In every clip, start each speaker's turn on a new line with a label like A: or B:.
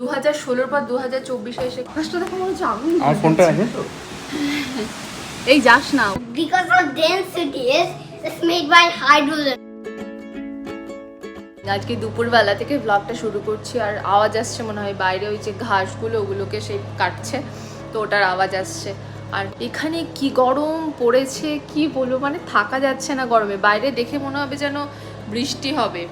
A: 2016 পর 2024 এসে কষ্ট দেখো মনে হচ্ছে আমি
B: আমার ফোনটা রাখে
A: এই যাস না
C: Because of density is made by hydrogen.
A: আজকে দুপুরবেলা থেকে ব্লগটা শুরু করছি আর আওয়াজ আসছে মনে হয় বাইরে ওই যে ঘাসগুলো ওগুলোকে সেই কাটছে তো ওটার আওয়াজ আসছে আর এখানে কি গরম পড়েছে কি বলবো মানে থাকা যাচ্ছে না গরমে বাইরে দেখে মনে হবে যেন বৃষ্টি হবে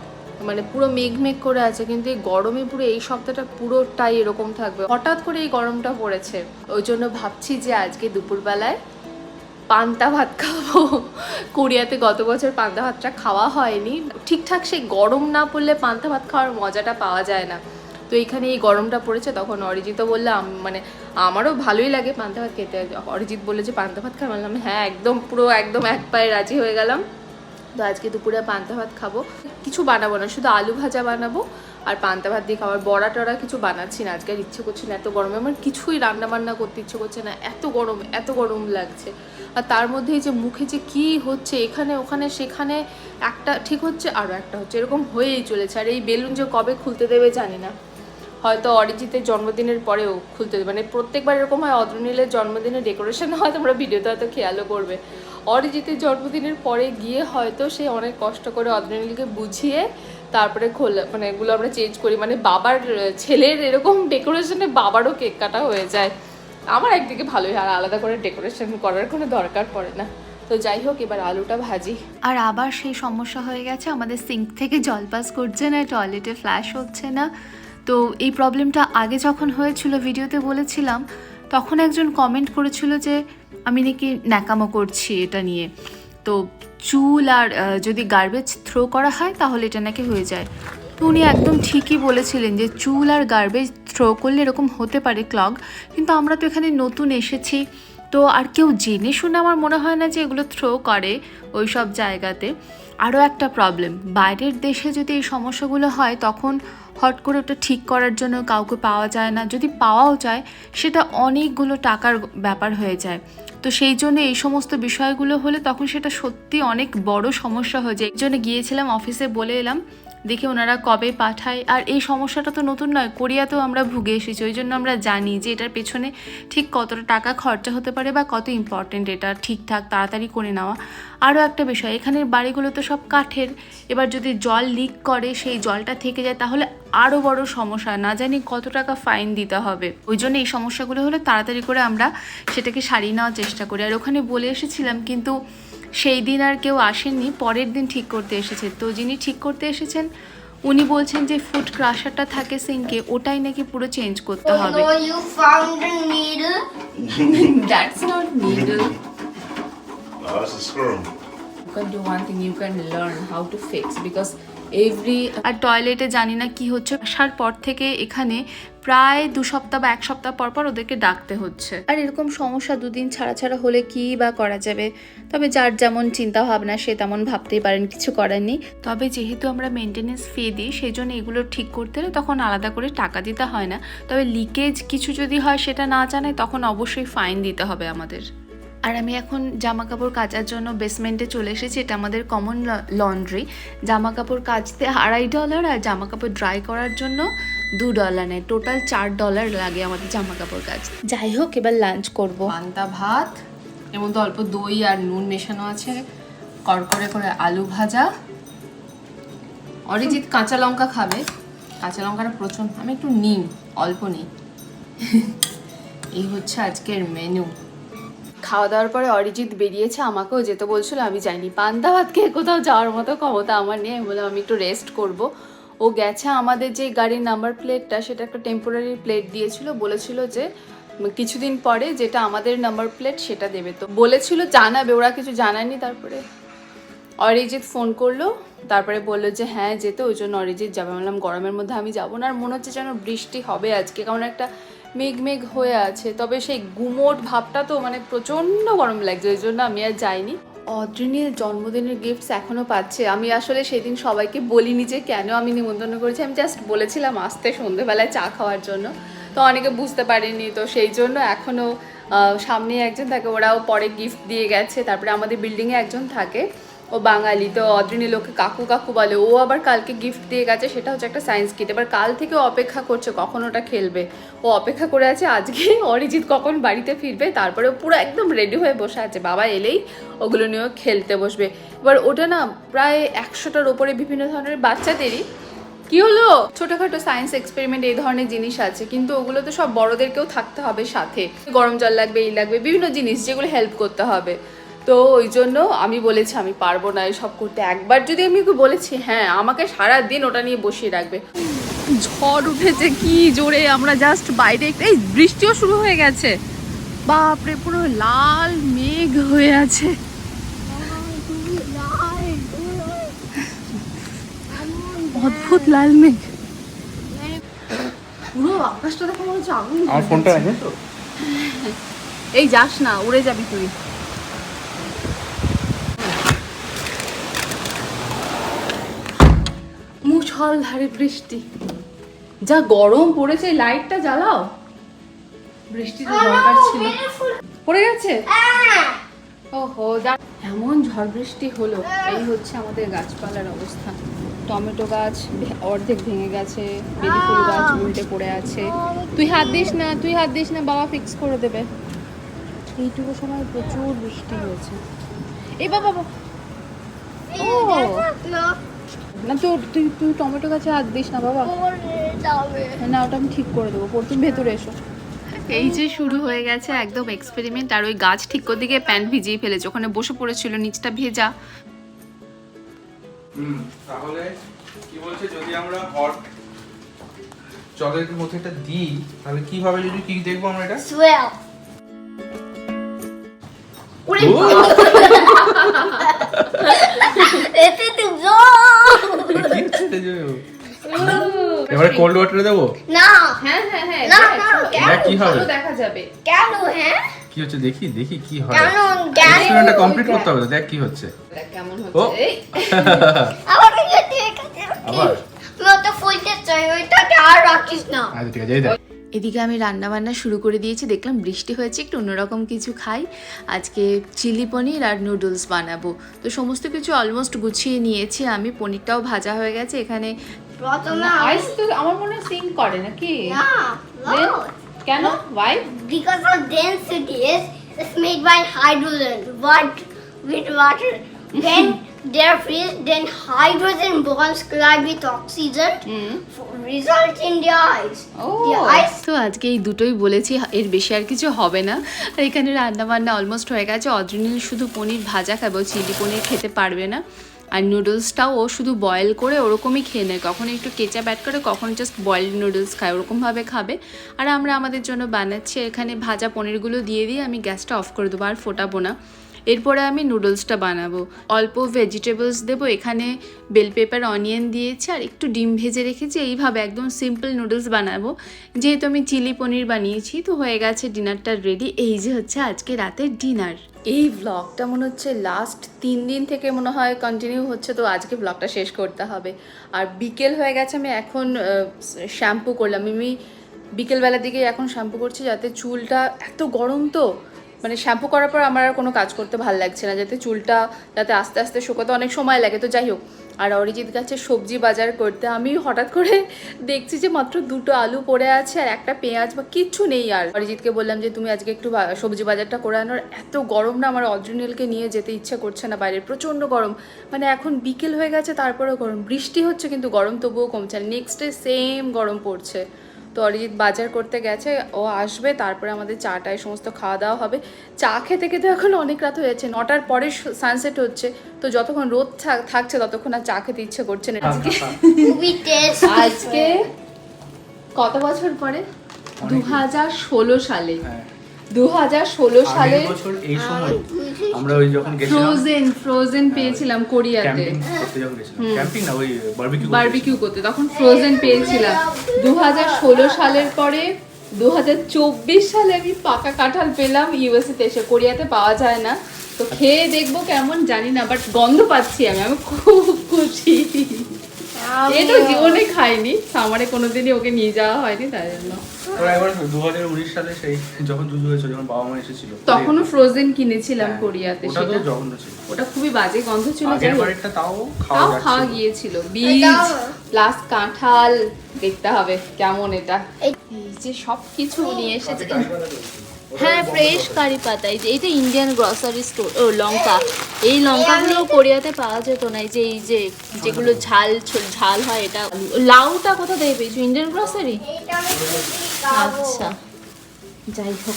A: মানে পুরো মেঘ মেঘ করে আছে কিন্তু এই গরমে পুরো এই সপ্তাহটা পুরোটাই এরকম থাকবে হঠাৎ করে এই গরমটা পড়েছে ওই জন্য ভাবছি যে আজকে দুপুরবেলায় পান্তা ভাত খাবো কোরিয়াতে গত বছর পান্তা ভাতটা খাওয়া হয়নি ঠিকঠাক সেই গরম না পড়লে পান্তা ভাত খাওয়ার মজাটা পাওয়া যায় না তো এইখানে এই গরমটা পড়েছে তখন অরিজিৎও বললে মানে আমারও ভালোই লাগে পান্তা ভাত খেতে অরিজিৎ বললে যে পান্তা ভাত খাই বললাম হ্যাঁ একদম পুরো একদম এক পায়ে রাজি হয়ে গেলাম তো আজকে দুপুরে পান্তা ভাত খাবো কিছু বানাবো না শুধু আলু ভাজা বানাবো আর পান্তা ভাত দিয়ে খাবার বড়া টড়া কিছু বানাচ্ছি না আজকে আর ইচ্ছে করছে না এত গরমে আমার কিছুই রান্না বান্না করতে ইচ্ছে করছে না এত গরম লাগছে আর তার মধ্যে যে মুখে যে কি হচ্ছে এখানে ওখানে সেখানে একটা ঠিক হচ্ছে আরও একটা হচ্ছে এরকম হয়েই চলেছে আর এই বেলুন যে কবে খুলতে দেবে জানি না হয়তো অরিজিতের জন্মদিনের পরেও খুলতে দেবে মানে প্রত্যেকবার এরকম হয় অদ্রনীলের জন্মদিনে ডেকোরেশন হয় তোমরা ভিডিওতে হয়তো খেয়ালও করবে অরিজিতের জন্মদিনের পরে গিয়ে হয়তো সে অনেক কষ্ট করে অদ্রনীলকে বুঝিয়ে তারপরে খোলা মানে এগুলো আমরা চেঞ্জ করি মানে বাবার ছেলের এরকম ডেকোরেশনে বাবারও কেক কাটা হয়ে যায় আমার একদিকে ভালোই আর আলাদা করে ডেকোরেশন করার কোনো দরকার পড়ে না তো যাই হোক এবার আলুটা ভাজি
D: আর আবার সেই সমস্যা হয়ে গেছে আমাদের সিঙ্ক থেকে জল পাস করছে না টয়লেটে ফ্ল্যাশ হচ্ছে না তো এই প্রবলেমটা আগে যখন হয়েছিল ভিডিওতে বলেছিলাম তখন একজন কমেন্ট করেছিল যে আমি নাকি ন্যাকামো করছি এটা নিয়ে তো চুল আর যদি গার্বেজ থ্রো করা হয় তাহলে এটা নাকি হয়ে যায় তো উনি একদম ঠিকই বলেছিলেন যে চুল আর গার্বেজ থ্রো করলে এরকম হতে পারে ক্লগ কিন্তু আমরা তো এখানে নতুন এসেছি তো আর কেউ জেনে শুনে আমার মনে হয় না যে এগুলো থ্রো করে ওই সব জায়গাতে আরও একটা প্রবলেম বাইরের দেশে যদি এই সমস্যাগুলো হয় তখন হট করে ওটা ঠিক করার জন্য কাউকে পাওয়া যায় না যদি পাওয়াও যায় সেটা অনেকগুলো টাকার ব্যাপার হয়ে যায় তো সেই জন্য এই সমস্ত বিষয়গুলো হলে তখন সেটা সত্যি অনেক বড় সমস্যা হয়ে যায় এই জন্য গিয়েছিলাম অফিসে বলে এলাম দেখি ওনারা কবে পাঠায় আর এই সমস্যাটা তো নতুন নয় কোরিয়াতেও আমরা ভুগে এসেছি ওই জন্য আমরা জানি যে এটার পেছনে ঠিক কতটা টাকা খরচা হতে পারে বা কত ইম্পর্টেন্ট এটা ঠিকঠাক তাড়াতাড়ি করে নেওয়া আরও একটা বিষয় এখানের বাড়িগুলো তো সব কাঠের এবার যদি জল লিক করে সেই জলটা থেকে যায় তাহলে আরও বড় সমস্যা না জানি কত টাকা ফাইন দিতে হবে ওই জন্য এই সমস্যাগুলো হলে তাড়াতাড়ি করে আমরা সেটাকে সারিয়ে নেওয়ার চেষ্টা করি আর ওখানে বলে এসেছিলাম কিন্তু সেই দিন আর কেউ আসেননি পরের দিন ঠিক করতে এসেছে তো যিনি ঠিক করতে এসেছেন উনি বলছেন যে ফুড ক্রাশারটা থাকে সিঙ্কে ওটাই নাকি পুরো চেঞ্জ করতে হবে
C: No, you found a needle.
A: That's not needle.
B: Oh, that's a squirrel.
A: You can do one thing, you can learn how to fix because every
D: আর টয়লেটে জানি না কি হচ্ছে আসার পর থেকে এখানে প্রায় 2 সপ্তাহ বা 1 সপ্তাহ পর পর ওদেরকে ডাকতে হচ্ছে আর এরকম সমস্যা দুদিন ছাড়া ছাড়া হলে কি বা করা যাবে তবে যার যেমন চিন্তা ভাবনা সে তেমন ভাবতেই পারেন কিছু করার নেই তবে যেহেতু আমরা মেনটেনেন্স ফি দিই সেই জন্য এগুলো ঠিক করতে হলে তখন আলাদা করে টাকা দিতে হয় না তবে লিকেজ কিছু যদি হয় সেটা না জানায় তখন অবশ্যই ফাইন দিতে হবে আমাদের আর আমি এখন জামা কাপড় কাচার জন্য বেসমেন্টে চলে এসেছি এটা আমাদের কমন লন্ড্রি জামা কাপড় কাচতে $2.5 আর জামা কাপড় ড্রাই করার জন্য $2 নেয় টোটাল $4 লাগে আমাদের জামা কাপড় কাচতে যাই হোক এবার লাঞ্চ করব
A: পান্তা ভাত এর মধ্যে অল্প দই আর নুন মেশানো আছে কড়কড়ে করে আলু ভাজা অরিজিৎ কাঁচা লঙ্কা খাবে কাঁচা লঙ্কাটা প্রচন্ড আমি একটু নিই অল্প নিই এই হচ্ছে আজকের মেনু খাওয়া দাওয়ার পরে অরিজিৎ বেরিয়েছে আমাকেও যেতে বলছিল আমি যাইনি পান্তা ভাত খেয়ে কোথাও যাওয়ার মতো ক্ষমতা আমার নেই আমি বললাম আমি একটু রেস্ট করব ও গেছে আমাদের যে গাড়ির নাম্বার প্লেটটা সেটা একটা টেম্পোরারি প্লেট দিয়েছিল বলেছিল যে কিছুদিন পরে যেটা আমাদের নাম্বার প্লেট সেটা দেবে তো বলেছিল জানাবে ওরা কিছু জানায়নি তারপরে অরিজিৎ ফোন করলো তারপরে বললো যে হ্যাঁ যেতে ওই জন্য অরিজিৎ যাবে বললাম গরমের মধ্যে আমি যাবো না আর মনে হচ্ছে যেন বৃষ্টি হবে আজকে কারণ একটা মেঘ মেঘ হয়ে আছে তবে সেই গুমোট ভাবটা তো মানে প্রচণ্ড গরম লাগছে ওই জন্য আমি আর যাইনি অদ্রিনীল জন্মদিনের গিফটস এখনও পাচ্ছে আমি আসলে সেদিন সবাইকে বলিনি যে কেন আমি নিমন্ত্রণ করেছি আমি জাস্ট বলেছিলাম আসতে সন্ধ্যেবেলায় চা খাওয়ার জন্য তো অনেকে বুঝতে পারেনি তো সেই জন্য এখনও সামনে একজন থাকে ওরাও পরে গিফট দিয়ে গেছে তারপরে আমাদের বিল্ডিংয়ে একজন থাকে ও বাঙালি, তো অদ্রিনী লোকে কাকু কাকু বলে। ও আবার কালকে গিফট দিয়ে গেছে, সেটা হচ্ছে একটা সায়েন্স কিট। এবার কাল থেকে অপেক্ষা করছে কখন ওটা খেলবে। ও অপেক্ষা করে আছে আজকে অরিজিৎ কখন বাড়িতে ফিরবে, তারপরে ও পুরো একদম রেডি হয়ে বসে আছে, বাবা এলেই ওগুলো নিয়েও খেলতে বসবে। এবার ওটা না প্রায় 100টার ওপরে বিভিন্ন ধরনের বাচ্চাদেরই কি হলো ছোটখাটো সায়েন্স এক্সপেরিমেন্ট এই ধরনের জিনিস আছে, কিন্তু ওগুলো তো সব বড়দেরকেও থাকতে হবে সাথে। গরম জল লাগবে, এই লাগবে, বিভিন্ন জিনিস যেগুলো হেল্প করতে হবে। তো ওই জন্য আমি বলেছি আমি পারবো না এসব করতে। একবার যদি আমি ওকে বলেছি হ্যাঁ আমাকে সারা দিন ওটা নিয়ে বসিয়ে রাখবে। ঝড় উঠেছে কি জোরে, আমরা জাস্ট বাইরে, এই বৃষ্টিও শুরু হয়ে গেছে, বাপরে পুরো লাল মেঘ হয়ে আছে। অদ্ভুত লাল মেঘ, পুরো আকাশটা দেখো মনে হচ্ছে আগুন।
E: আমার ফোনটা আছে তো,
A: এই যাস না, উড়ে যাবি তুই। মুষলধারে বৃষ্টি, যা গরম পড়েছে, লাইটটা জ্বালাও। বৃষ্টিতে দরকার ছিল, পড়ে গেছে। ওহো, এমন ঝড় বৃষ্টি হলো। এই হচ্ছে আমাদের গাছপালার অবস্থা। টমেটো গাছ অর্ধেক ভেঙে গেছে, বেলি ফুল গাছ উল্টে পড়ে আছে। তুই হাত দিস না, তুই হাত দিস না, বাবা ফিক্স করে দেবে। এইটুকু সময় প্রচুর বৃষ্টি হয়েছে। এই বাবা, ও না তো তুই তুই টমেটো গাছে হাত দিস না বাবা, না ওটা আমি ঠিক করে দেবো। তুমি ভেতরে এসো।
D: এই যে শুরু হয়ে গেছে একদম এক্সপেরিমেন্ট। আর ওই গাছ ঠিক করে দিকে প্যান্ট ভিজিয়ে ফেলেছে, ওখানে বসে পড়েছিল, নিচটা ভেজা।
E: তাহলে কি বলছে, যদি আমরা হট জলের মধ্যে এটা দিই তাহলে কি হবে, যদি কি দেখবো আমরা এটা
C: Swell. It's in the zone.
E: কি হচ্ছে এটা যে? এবারে কোল্ড ওয়াটারে দেবো।
C: No.
A: হ্যাঁ হ্যাঁ হ্যাঁ,
C: না,
A: দেখ,
C: না,
A: সত্যি
E: দেখ কি হবে।
A: ভালো দেখা যাবে।
C: কেন হ্যাঁ?
E: কি হচ্ছে দেখি দেখি কি হয়।
C: কেন কেন?
E: এক্সপেরিমেন্টটা কমপ্লিট করতে হবে তো, দেখ কি হচ্ছে।
A: দেখ কেমন
E: ও
A: হচ্ছে। এই
C: আবার এটা ঠিক আছে।
E: আবার
C: আমি তো ফুলতে চাই, ওইটাকে আর রাখিস না।
E: আচ্ছা ঠিক আছে, এই দেখ।
D: এদিকে আমি রান্না বান্না শুরু করে দিয়েছি। দেখলাম বৃষ্টি হয়েছে, একটু অন্যরকম কিছু খাই। আজকে চিলি পনির আর নুডলস বানাবো। তো সমস্ত কিছু অলমোস্ট গুছিয়ে নিয়েছি আমি। পনিরটাও ভাজা হয়ে গেছে। এখানে
C: প্রথমে
A: আইস তো আমার মনে হয় সিঙ্ক করে নাকি?
C: না,
A: Then?
C: no.
A: কেন? Why?
C: Because of density is made by hydrogen, but with water. When they are freeze, then hydrogen bonds collide with oxygen, result in the ice. The ice.
D: তো আজকে এই দুটোই বলেছি, এর বেশি আর কিছু হবে না। আর এখানে রান্না বান্না অলমোস্ট হয়ে গেছে। অদ্রিনীল শুধু পনির ভাজা খাবো, চিলি পনির খেতে পারবে না। আর নুডলসটাও ও শুধু বয়েল করে ওরকমই খেয়ে নেয়, কখন একটু কেচাপ অ্যাড করে, কখন জাস্ট বয়েলড নুডলস খায়, ওরকমভাবে খাবে। আর আমরা আমাদের জন্য বানাচ্ছি। এখানে ভাজা পনিরগুলো দিয়ে দিয়ে আমি গ্যাসটা অফ করে দেবো, আর ফোটাবো না। এরপরে আমি নুডলসটা বানাবো। অল্প ভেজিটেবলস দেবো, এখানে বেল পেপার অনিয়ন দিয়েছি আর একটু ডিম ভেজে রেখেছি। এইভাবে একদম সিম্পল নুডলস বানাবো। যেহেতু আমি চিলি পনির বানিয়েছি, তো হয়ে গেছে ডিনারটা রেডি। এই যে হচ্ছে আজকে রাতের ডিনার।
A: এই ব্লগটা মনে হচ্ছে লাস্ট 3 দিন থেকে মনে হয় কন্টিনিউ হচ্ছে, তো আজকে ব্লগটা শেষ করতে হবে। আর বিকেল হয়ে গেছে, আমি এখন শ্যাম্পু করলাম। আমি বিকেলবেলার দিকে এখন শ্যাম্পু করছি, যাতে চুলটা, এত গরম তো মানে শ্যাম্পু করার পর আমার আর কোনো কাজ করতে ভালো লাগছে না, যাতে চুলটা যাতে আস্তে আস্তে শুকোতে অনেক সময় লাগে। তো যাই হোক, আর অরিজিৎ গেছে সবজি বাজার করতে। আমি হঠাৎ করে দেখছি যে মাত্র 2টো আলু পড়ে আছে আর একটা পেঁয়াজ বা কিচ্ছু নেই। আর অরিজিৎকে বললাম যে তুমি আজকে একটু সবজি বাজারটা করে আনোর। এত গরম না, আমার অদ্রিনীলকে নিয়ে যেতে ইচ্ছে করছে না বাইরে, প্রচণ্ড গরম। মানে এখন বিকেল হয়ে গেছে তারপরেও গরম, বৃষ্টি হচ্ছে কিন্তু গরম তবুও কমছে না। নেক্সট ডে সেম গরম পড়ছে। তো অরিজিৎ বাজার করতে গেছে, ও আসবে, তারপরে আমাদের চাটা এই সমস্ত খাওয়া দাওয়া হবে। চা খেতে খেতে এখন অনেক রাত হয়ে যাচ্ছে, 9টার পরে সানসেট হচ্ছে। তো যতক্ষণ রোদ থাকছে ততক্ষণ আর চা খেতে ইচ্ছে করছে না।
C: We taste.
A: আজকে কত বছর পরে? 2016 সালে। 2016 সালে
E: আগের বছর এই সময় আমরা ওই যখন গেছিলাম
A: ফ্রোজেন পেয়েছিলাম কোরিয়াতে।
E: ক্যাম্পিং করতে, যখন গেছিলাম ক্যাম্পিং না, ওই
A: বারবিকিউ করতে, তখন ফ্রোজেন পেয়েছিলাম। 2016 সালের পরে 2024 সালে আমি পাকা কাঁঠাল পেলাম ইউএসএ তে এসে। কোরিয়াতে পাওয়া যায় না, তো খেয়ে দেখবো কেমন জানি না, বাট গন্ধ পাচ্ছি আমি খুব খুশি। এ তো জীবনে খাইনি, সামারে কোনোদিনই ওকে নিয়ে যাওয়া হয়নি, তাই জন্য।
E: ওরা একবার 2019 সালে সেই যখন জুজু হয়েছিল, যখন বাবা মা এসেছিল,
A: তখনও ফ্রোজেন কিনেছিলাম
E: হ্যাঁ,
A: কোরিয়াতে,
E: ওটা তো
A: সেটা
E: জঘন্য ছিল।
A: ওটা খুবই বাজে গন্ধ ছিল,
E: আগের বারেরটা তাও খাওয়া
A: তাও
E: যাচ্ছিল।
A: খাওয়া গিয়েছিল। বীজ প্লাস কাঁঠাল, দেখতে হবে কেমন এটা। এই যে সব কিছু নিয়ে এসেছে, হ্যাঁ ফ্রেশ কারি পাতা। এই যে এটা ইন্ডিয়ান গ্রসারি স্টোর। ও লঙ্কা, এই লঙ্কাগুলো কোরিয়াতে পাওয়া যেত না। এই যে যেগুলো ঝাল হয়, এটা লাউটা কোথা থেকে পেয়েছো? Indian grocery? আচ্ছা যাই হোক।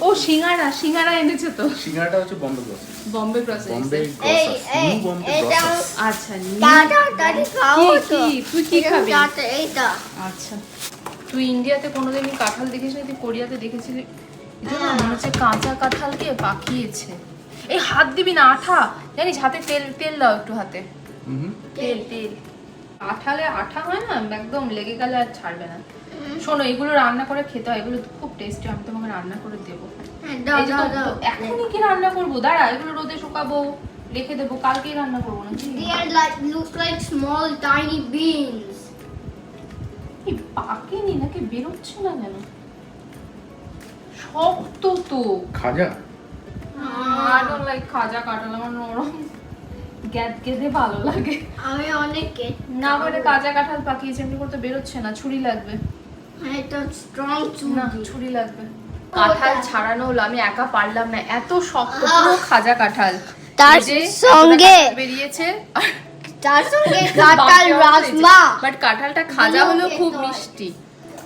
A: ও সিঙ্গারা এনেছো তো?
E: সিঙ্গারাটা হচ্ছে বম্বে গ্রসারি।
A: বম্বে গ্রসারি।
E: বম্বে
C: এই,
E: গ্রসারি,
C: এই,
E: নিউ বম্বে
C: এটা
E: গ্রসারি।
A: আচ্ছা
C: তাড়াতাড়ি খাও তো।
A: তুই কি খাবি?
C: এইটা
A: আচ্ছা, তুই ইন্ডিয়াতে কোনোদিনই কাঁঠাল দেখিস না, তুই কোরিয়াতে দেখেছিলি। এই জন্য মনে হচ্ছে কাঁচা কাঁঠালকে পাকিয়েছে। এই হাত দিবি না, আঠা জানিস, হাতে তেল দাও একটু, হাতে
E: হুম।
A: তেল। কাঁঠালে আঠা হয় না, একদম লেগে গেলে আর ছাড়বে না। শোনো, এগুলো রান্না করে খেতে হয়, এগুলো খুব টেস্টি। আমি তোমাকে রান্না করে দেবো।
C: দাও
A: এই যে
C: দাও
A: তো-
C: দাও।
A: এখনই কি রান্না করবো? দাঁড়া, এগুলো রোদে শুকাবো, রেখে দেবো, কালকেই রান্না করবো না।
C: They are like looks like small tiny beans.
A: এই পাকেনি নাকি, বেরোচ্ছে না কেন? শক্ত তো।
E: খাজা
A: I don't like খাজা কাঁঠাল, আমার নরম গেদে ভালো লাগে।
C: আমি অনেকে
A: না বলে কাঁচা কাঁঠাল পাকিয়েছে, এমনি করতে বেরোচ্ছে না। ছুরি লাগবে।
C: এটা স্ট্রং
A: না,
C: চুরি।
A: ছুরি লাগবে। কাঁঠাল ছাড়ানো হলো, আমি একা পারলাম না, এত শক্ত পুরো খাজা কাঁঠাল।
C: তার
A: এই যে
C: সঙ্গে-
A: এতটা কাঁঠাল বেরিয়েছে,
C: তার সঙ্গে কাঁঠাল রাজমা।
A: বাট কাঁঠালটা খাজা হলো খুব মিষ্টি।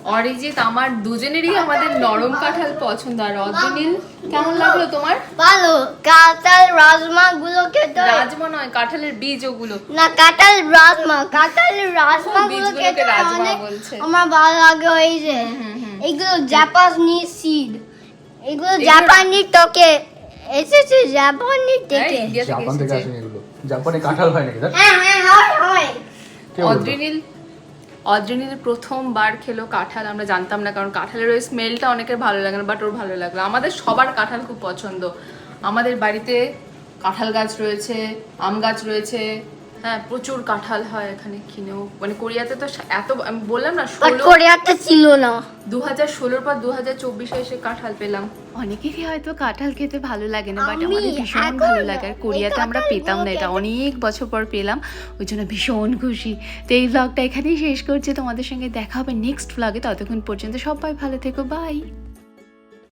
A: অরিজিৎ আমার দুজনেরই আমাদের নরম কাঁঠাল পছন্দ। আর অদ্রিনীল, কেমন লাগলো তোমার?
C: ভালো। কাঁঠাল রাজমা গুলো খেতে হয়।
A: রাজমা নয়, কাঁঠালের বীজ ওগুলো।
C: না, কাঁঠাল রাজমা গুলো
A: বীজগুলোকে
C: খেতে হয়
A: রাজমা
C: অনেক।
A: বলছে।
C: আমার ভালো লাগে ওই যে এগুলো জাপানি সিড, এগুলো জাপানি তোকে এসেছে, জাপানি
A: হ্যাঁ,
C: থেকে।
A: ইন্ডিয়া থেকে
E: জাপান থেকে
A: এসেছে।
E: আসেনি এগুলো। জাপানে কাঁঠাল হয় নাকি?
C: হ্যাঁ হ্যাঁ হয়।
E: কে বললো?
A: অদ্রিনীল প্রথমবার খেলো কাঁঠাল। আমরা জানতাম না, কারণ কাঁঠালের ওই স্মেলটা অনেকের ভালো লাগে না, বাট ওর ভালো লাগলো। আমাদের সবার কাঁঠাল খুব পছন্দ। আমাদের বাড়িতে কাঁঠাল গাছ রয়েছে, আম গাছ রয়েছে, হ্যাঁ প্রচুর কাঁঠাল হয় এখানে কিনেও। মানে কোরিয়াতে তো এত, আমি বললাম না,
C: বাট
A: 16
C: কোরিয়াতে ছিল না।
A: 2016 পর 2024 এসে কাঁঠাল পেলাম।
D: অনেকেরই হয়তো কাঁঠাল খেতে ভালো লাগে না, বাট
C: আমি
D: আমাদের ভীষণ
C: এখন
D: ভালো লাগে। আর
C: এই
D: কোরিয়াতে আমরা পেতাম না, এটা
C: কাঁঠালগুলো
D: অনেক বছর পর পেলাম, ওই জন্য ভীষণ খুশি। তো এই ব্লগটা এখানেই শেষ করছি, তোমাদের সঙ্গে দেখা হবে নেক্সট ব্লগে। ততক্ষণ পর্যন্ত সবাই ভালো থেকো, বাই।